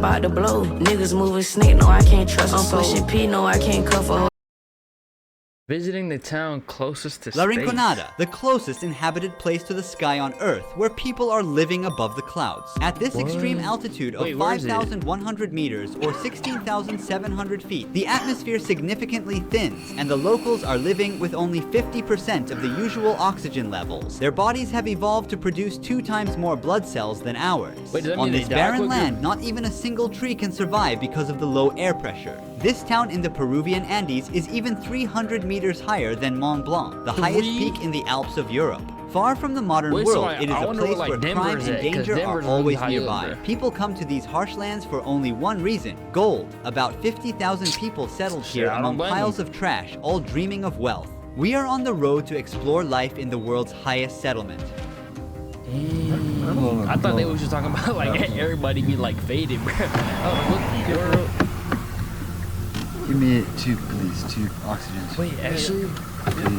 about to blow. Niggas moving snake, no, I can't trust them. I'm pushing P, no, I can't cuff a hoe. Visiting the town closest to La space. Rinconada, the closest inhabited place to the sky on Earth, where people are living above the clouds. At this extreme altitude of 5,100 meters or 16,700 feet, the atmosphere significantly thins, and the locals are living with only 50% of the usual oxygen levels. Their bodies have evolved to produce 2 times more blood cells than ours. Wait, does that On mean they this die barren quicker? land, not even a single tree can survive because of the low air pressure. This town in the Peruvian Andes is even 300 meters higher than Mont Blanc, the highest peak in the Alps of Europe. Far from the modern Wait, so world, I- it is I a wonder place where, like, where Denver crime is and at, 'cause danger Denver's are always really high up nearby. there. People come to these harsh lands for only one reason: gold. About 50,000 people settled here I don't among blame piles them. of trash, all dreaming of wealth. We are on the road to explore life in the world's highest settlement. I thought they was just talking about like everybody be like faded, bro. Oh, look, girl. Give me 2, please. 2 oxygens. Wait, actually,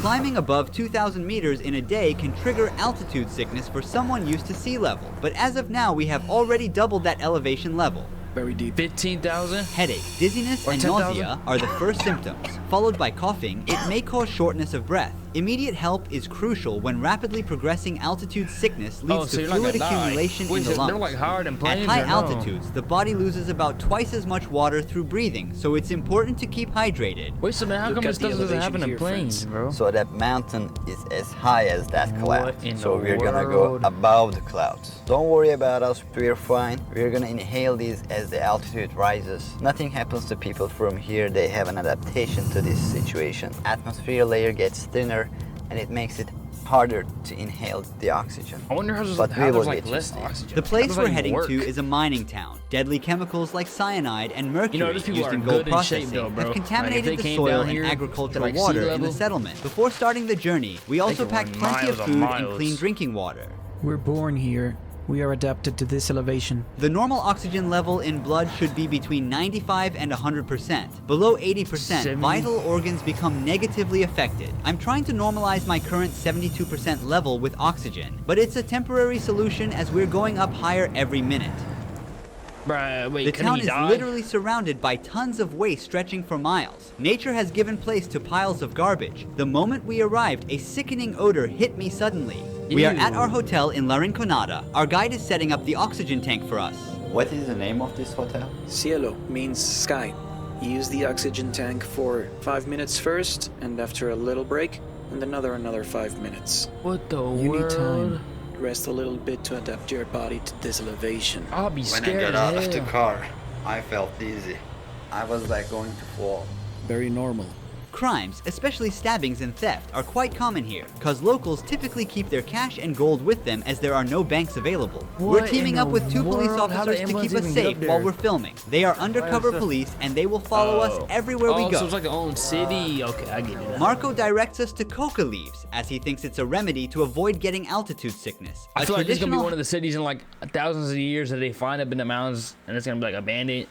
Climbing above 2,000 meters in a day can trigger altitude sickness for someone used to sea level, but as of now we have already doubled that elevation level. Very deep. 15,000. Headache, dizziness, Or and 10,000? nausea are the first symptoms, followed by coughing. It may cause shortness of breath. Immediate help is crucial when rapidly progressing altitude sickness leads so to you're not fluid gonna die. accumulation Wait, in the so lungs. they're like higher than At planes, high or no? altitudes, the body loses about twice as much water through breathing, so it's important to keep hydrated. Wait, so then how Look come at this the doesn't elevation happen in here, planes, friends. bro? So that mountain is as high as that cloud. in So the we're gonna go world? above the clouds. Don't worry about us, we're fine. We're gonna inhale these as the altitude rises. Nothing happens to people from here. They have an adaptation to this situation. Atmosphere layer gets thinner and it makes it harder to inhale the oxygen. I wonder how there's, But how we there's will like get less used to it. oxygen. The How place does we're that even heading work? to is a mining town. Deadly chemicals like cyanide and mercury You know, these people used are in gold good in shape, processing though, bro. have Like, if contaminated they the came soil down and here agricultural to, like, sea water in the level, settlement. Before starting the journey, we also could packed run plenty of miles food and and miles. clean drinking water. We're born here. We are adapted to this elevation. The normal oxygen level in blood should be between 95 and 100%. Below 80%, 70? vital organs become negatively affected. I'm trying to normalize my current 72% level with oxygen, but it's a temporary solution as we're going up higher every minute. Bruh, wait, The can town he is die? literally surrounded by tons of waste stretching for miles. Nature has given place to piles of garbage. The moment we arrived, a sickening odor hit me suddenly. We are at Ew. our hotel in La Rinconada. Our guide is setting up the oxygen tank for us. What is the name of this hotel? Cielo means sky. You use the oxygen tank for 5 minutes first, and after a little break, and another 5 minutes. What the You world? need time. Rest a little bit to adapt your body to this elevation. I'll be When I scared got as out of the hell. car, I felt dizzy. I was like going to fall. Very normal. Crimes, especially stabbings and theft, are quite common here, cause locals typically keep their cash and gold with them as there are no banks available. We're What teaming in up the with 2 police world? How did officers to keep ambulance us even get safe up while there? we're filming. They are undercover police and they will follow us everywhere we Oh, go. so it's like their own city. Okay, I get it. Marco directs us to coca leaves, as he thinks it's a remedy to avoid getting altitude sickness. I A feel like this is gonna be traditional- one of the cities in like thousands of years that they find up in the mountains, and it's gonna be like abandoned.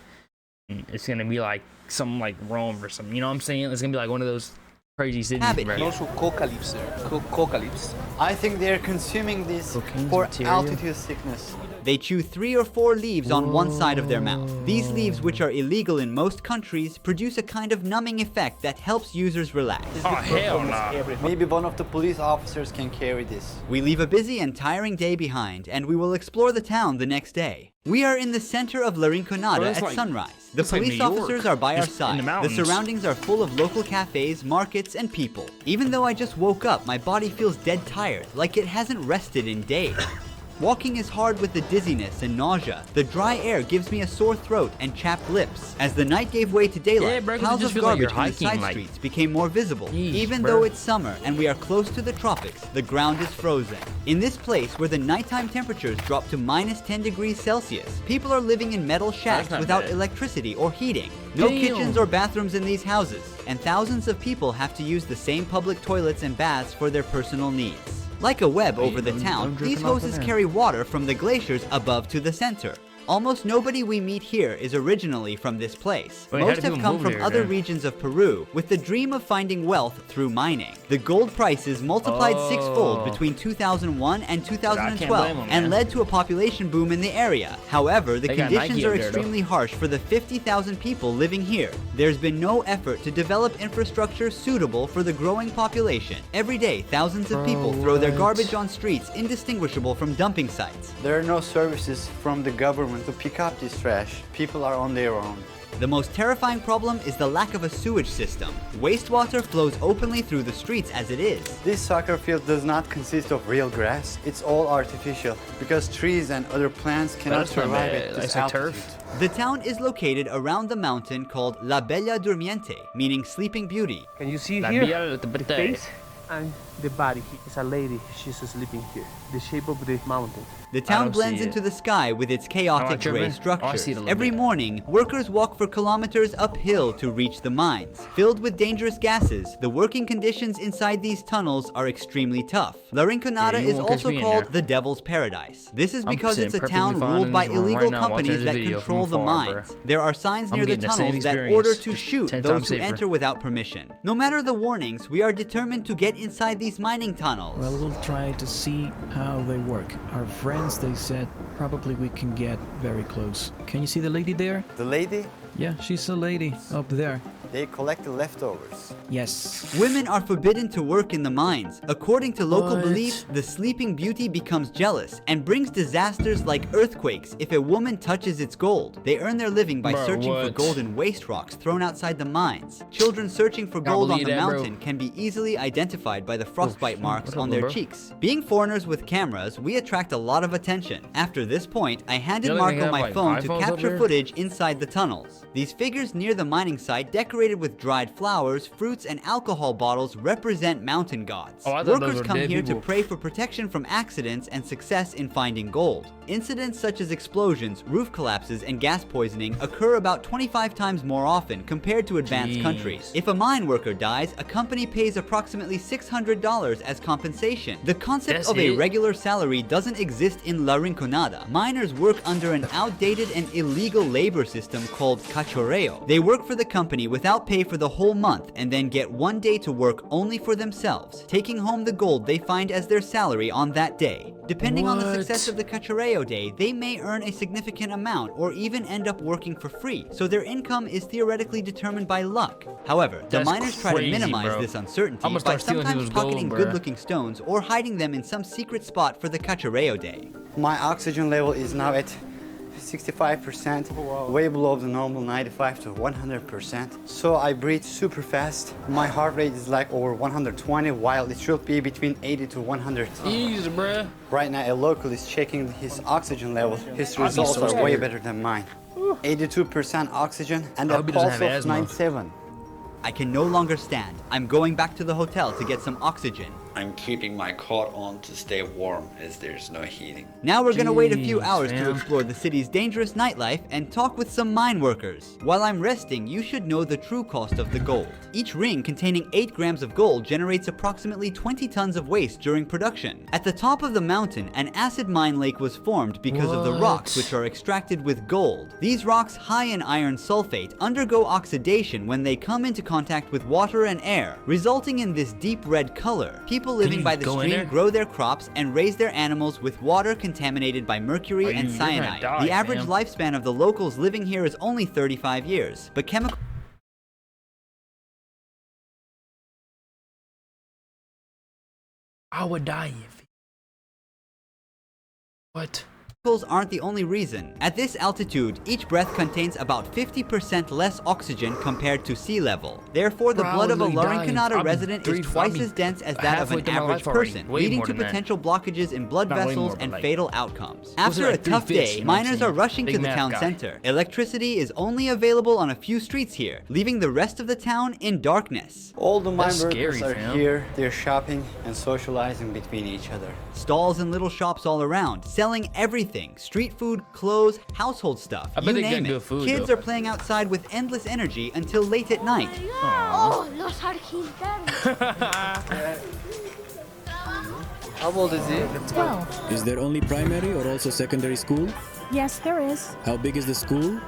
And it's gonna be like something like Rome or something. You know what I'm saying? It's gonna be like one of those crazy cities. Habit bro. here. Also coca leaves there. Coca leaves. I think they're consuming this Cocaine's for material? altitude sickness. They chew 3 or 4 leaves on one side of their mouth. These leaves, which are illegal in most countries, produce a kind of numbing effect that helps users relax. Oh hell nah. Maybe one of the police officers can carry this. We leave a busy and tiring day behind, and we will explore the town the next day. We are in the center of La Rinconada Bro, that's at like- sunrise. The that's like police New York. officers are by our Just in side. the The mountains. surroundings are full of local cafes, markets, and people. Even though I just woke up, my body feels dead tired, like it hasn't rested in days. Walking is hard with the dizziness and nausea. The dry air gives me a sore throat and chapped lips. As the night gave way to daylight, Yeah, bro, 'cause it piles just of feels like you're garbage in the hiking, side like- streets became more visible. Yeesh, Even bro. though it's summer and we are close to the tropics, the ground is frozen. In this place, where the nighttime temperatures drop to minus 10 degrees Celsius, people are living in metal shacks not without bad. electricity or heating. No Damn. kitchens or bathrooms in these houses, and thousands of people have to use the same public toilets and baths for their personal needs. Like a web over the town, don't drip these them off in hoses there. carry water from the glaciers above to the center. Almost nobody we meet here is originally from this place. Wait, how Most did have people come move from here, other man? regions of Peru with the dream of finding wealth through mining. The gold prices multiplied sixfold between 2001 and 2012 blame 'em, and man. led to a population boom in the area. However, the They got conditions Nike are up there, though. extremely harsh for the 50,000 people living here. There's been no effort to develop infrastructure suitable for the growing population. Every day, thousands of people throw their garbage on streets indistinguishable from dumping sites. There are no services from the government to pick up this trash. People are on their own. The most terrifying problem is the lack of a sewage system. Wastewater flows openly through the streets as it is. This soccer field does not consist of real grass. It's all artificial because trees and other plants cannot That's not survive bad. at this It's like altitude. turf. The town is located around the mountain called La Bella Durmiente, meaning Sleeping Beauty. Can you see La here? Bella The Durmiente. face and the body. It's a lady. She's sleeping here. The shape of the mountain. The town don't blends see it. into the sky with its chaotic tripping? gray Oh, I structures. see it a little Every bit. morning, workers walk for kilometers uphill to reach the mines. Filled with dangerous gases, the working conditions inside these tunnels are extremely tough. La Rinconada Yeah, you is won't catch also me in called there. the Devil's Paradise. This is I'm because sitting it's a perfectly town fine ruled in by this room illegal right now watching companies this that video control from the afar, mines. bro. There are signs I'm near the getting the same tunnels that experience, order to just shoot 10 those times who safer. enter without permission. No matter the warnings, we are determined to get inside these mining tunnels. Well, we'll try to see how they work. Our friends, they said, probably we can get very close. Can you see the lady there? The lady, Yeah, she's a lady up there. they collect the leftovers. Yes. Women are forbidden to work in the mines. According to local What? belief, the Sleeping Beauty becomes jealous and brings disasters like earthquakes if a woman touches its gold. They earn their living by Bro, searching for what? gold in waste rocks thrown outside the mines. Children searching for gold on believe the that, bro. mountain can be easily identified by the frostbite marks What's up, on their bro? cheeks. Being foreigners with cameras, we attract a lot of attention. After this point, I handed You know they Marco have, my like, phone to iPhones up capture here? footage inside the tunnels. These figures near the mining site, decorated with dried flowers, fruits, and alcohol bottles, represent mountain gods. Oh, I thought those Workers were come dead here people. to pray for protection from accidents and success in finding gold. Incidents such as explosions, roof collapses, and gas poisoning occur about 25 times more often compared to advanced Jeez. countries. If a mine worker dies, a company pays approximately $600 as compensation. The concept That's of a it? regular salary doesn't exist in La Rinconada. Miners work under an outdated and illegal labor system called cachorreo. They work for the company without pay for the whole month and then get one day to work only for themselves, taking home the gold they find as their salary on that day. Depending on the What? success of the cachorreo day, they may earn a significant amount or even end up working for free, so their income is theoretically determined by luck. However, the That's miners try to crazy, minimize bro. this uncertainty I'ma by start stealing sometimes people's gold, pocketing bruh. good-looking stones or hiding them in some secret spot for the cachorreo day. My oxygen level is now at 65%, way below the normal 95 to 100%. So I breathe super fast. My heart rate is like over 120, while it should be between 80 to 100. Easy, bruh. Right now, a local is checking his oxygen level. His be results so are way scared. better than mine. 82% oxygen and I a hope he doesn't pulse have of asthma. 97. I can no longer stand. I'm going back to the hotel to get some oxygen. I'm keeping my coat on to stay warm as there's no heating. Now we're gonna wait a few Jeez, hours to fam. explore the city's dangerous nightlife and talk with some mine workers. While I'm resting, you should know the true cost of the gold. Each ring containing 8 grams of gold generates approximately 20 tons of waste during production. At the top of the mountain, an acid mine lake was formed because of the rocks What? which are extracted with gold. These rocks, high in iron sulfate, undergo oxidation when they come into contact with water and air, resulting in this deep red color. People living you by the go in stream there? grow their crops and raise their animals with water contaminated by mercury and you're gonna cyanide. die, The average fam. lifespan of the locals living here is only 35 years, but chemical I would die if. What? chemicals aren't the only reason. At this altitude, each breath contains about 50% less oxygen compared to sea level. Therefore, the Bro, I blood would of a literally die in- Larinconada I'll be resident is I'll twice be as dense as that of halfway an through my average life already. person, Way leading more to than that. potential blockages in blood Not way vessels more, but and like- fatal outcomes. Was After it a like 3 tough fifths, day, you know what I'm miners are saying? rushing Big to the math town guy. center. Electricity is only available on a few streets here, leaving the rest of the town in darkness. All the mine That's workers scary, are fam. here. They're shopping and socializing between each other. Stalls and little shops all around, selling everything: street food, clothes, household stuff, I bet you they got name good it. food, Kids though. are playing outside with endless energy until late at night. Oh, los argentinos. How old is he? 12. Is there only primary or also secondary school? Yes, there is. How big is the school?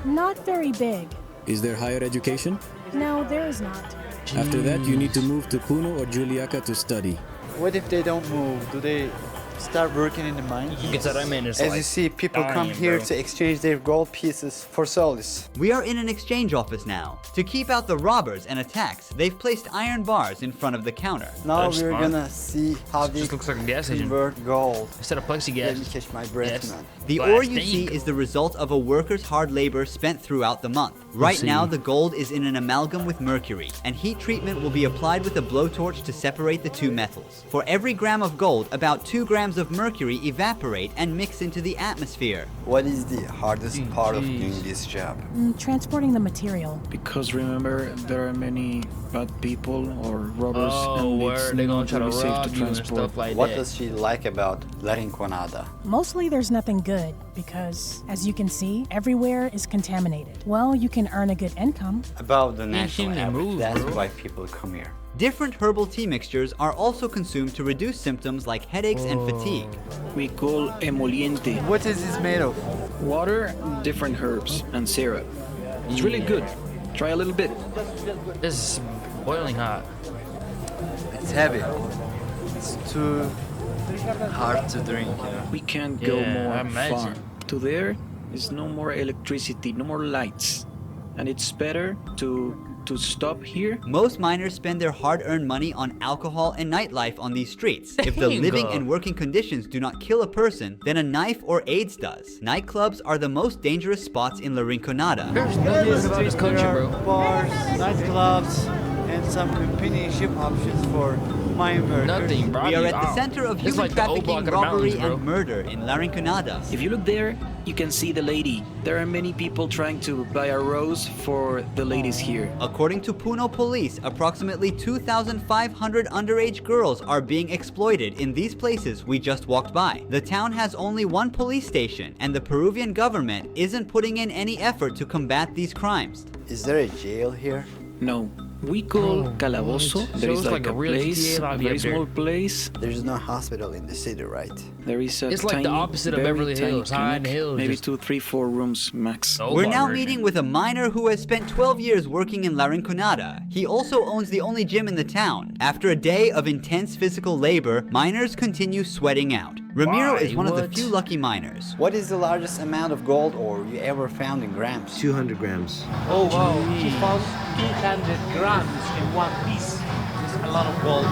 Not very big. Is there higher education? No, there is not. After that, you need to move to Puno or Juliaca to study. What if they don't move? Do they start working in the mines? As you see, people come here to exchange their gold pieces for solis. We are in an exchange office now. To keep out the robbers and attacks, they've placed iron bars in front of the counter. Now we're gonna see how they looks like a gas engine. convert gold. Instead of plexiglass. Let me catch my breath, man. The ore you see is the result of a worker's hard labor spent throughout the month. Right now, the gold is in an amalgam with mercury, and heat treatment will be applied with a blowtorch to separate the two metals. For every gram of gold, about 2 grams of mercury evaporate and mix into the atmosphere. What is the hardest part of doing this job? Transporting the material. Because remember, there are many bad people or robbers, and it's they're gonna not try to really safe rob to you and transport. stuff like What that. does she like about La Rinconada? Mostly there's nothing good because, as you can see, everywhere is contaminated. Well, you can earn a good income. About the national shouldn't average. move, That's bro. why people come here. Different herbal tea mixtures are also consumed to reduce symptoms like headaches and fatigue. We call emoliente. What is this made of? Water, different herbs, and syrup. It's really good. Try a little bit. This is boiling hot. It's heavy. It's too hard to drink, you know. We can't go Yeah, I more imagine. far. To there is no more electricity, no more lights. And it's better to stop here. Most miners spend their hard-earned money on alcohol and nightlife on these streets. If the Dang. living and working conditions do not kill a person, then a knife or AIDS does. Nightclubs are the most dangerous spots in La Rinconada. There's nothing good about this country, There are bro. bars, nightclubs, and some companionship options for mine workers. Nothing, bro. We are at the center of It's human like the old block trafficking, of the robbery, mountains, bro. and murder in La Rinconada. If you look there, you can see the lady. There are many people trying to buy a rose for the ladies here. According to Puno police, approximately 2,500 underage girls are being exploited in these places we just walked by. The town has only one police station, and the Peruvian government isn't putting in any effort to combat these crimes. Is there a jail here? No. We call Calabozo. There is sounds like like a a real place, GTA a lobby very up there. small place. There's no hospital in the city, right? There is a It's like the tiny, opposite of very Beverly tiny Hills, high in the clinic, hills, maybe just- 2, 3, 4 rooms max. Oh, We're now version. meeting with a miner who has spent 12 years working in La Rinconada. He also owns the only gym in the town. After a day of intense physical labor, miners continue sweating out. Ramiro Why? is one of the What? few lucky miners. What is the largest amount of gold ore you ever found in grams? 200 grams. Oh wow, he found 200 grams in one piece. It's a lot of gold.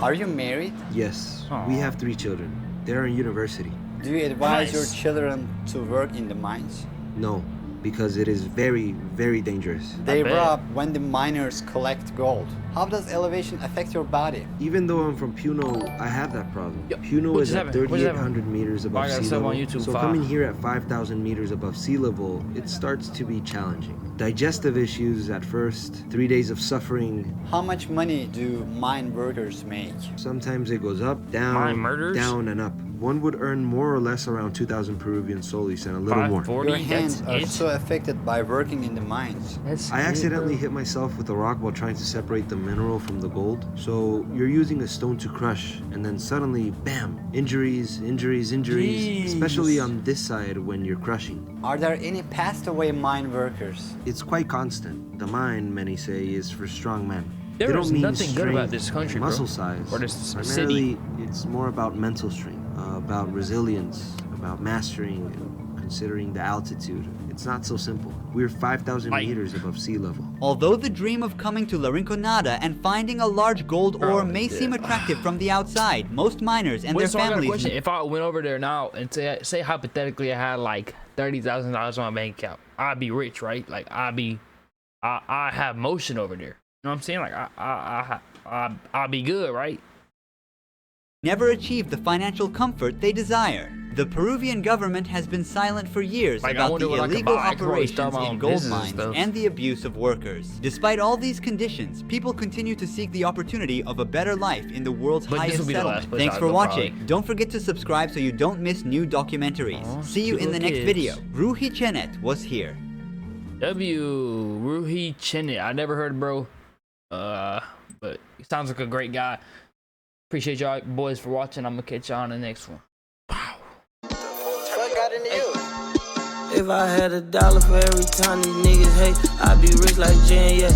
Are you married? Yes, we have 3 children. They're in university. Do you advise your Nice. children to work in the mines? No, because it is very, very dangerous. They bet. rob when the miners collect gold. How does elevation affect your body? Even though I'm from Puno, I have that problem. Yo, Puno what is just at happened? What just happened? 3,800 meters above I got sea sub level. on YouTube, So five. coming here at 5,000 meters above sea level, it starts to be challenging. Digestive issues at first, 3 days of suffering. How much money do mine workers make? Sometimes it goes up, down, Mine murders? down and up. One would earn more or less around 2,000 Peruvian soles and a little more. 540, Your hands that's are it. so affected by working in the mines. That's I it, accidentally bro. hit myself with a rock while trying to separate the mineral from the gold. So you're using a stone to crush, and then suddenly, bam, injuries, injuries, injuries, Jeez. especially on this side when you're crushing. Are there any passed away mine workers? It's quite constant. The mine, many say, is for strong men. There They don't is mean nothing good about strength this and country, bro. muscle size. Or this Primarily, it's more about mental strength, about resilience, about mastering and considering the altitude. It's not so simple. We're 5,000 meters above sea level. Although the dream of coming to La Rinconada and finding a large gold ore may seem attractive from the outside, most miners and Wait, their so I got a families... question. If I went over there now and say hypothetically I had like $30,000 on my bank account, I'd be rich, right? Like I have motion over there. You know what I'm saying? Like I'll be good, right? never achieved the financial comfort they desire. The Peruvian government has been silent for years Like, I about wonder the what I could illegal buy. I could probably start operations my in own gold business and mines stuff. and the abuse of workers. Despite all these conditions, people continue to seek the opportunity of a better life in the world's But this highest will be the last settlement. place Thanks I'll for go, watching. probably. Don't forget to subscribe so you don't miss new documentaries. Aw, See you cute in the little next kids. video. Ruhi Chenet was here. Ruhi Chenet. I never heard, bro. But he sounds like a great guy. Appreciate y'all boys for watching. I'm gonna catch y'all on the next one. What got into you? If I had $1 for every time these niggas hate, I'd be rich like Jan, yeah.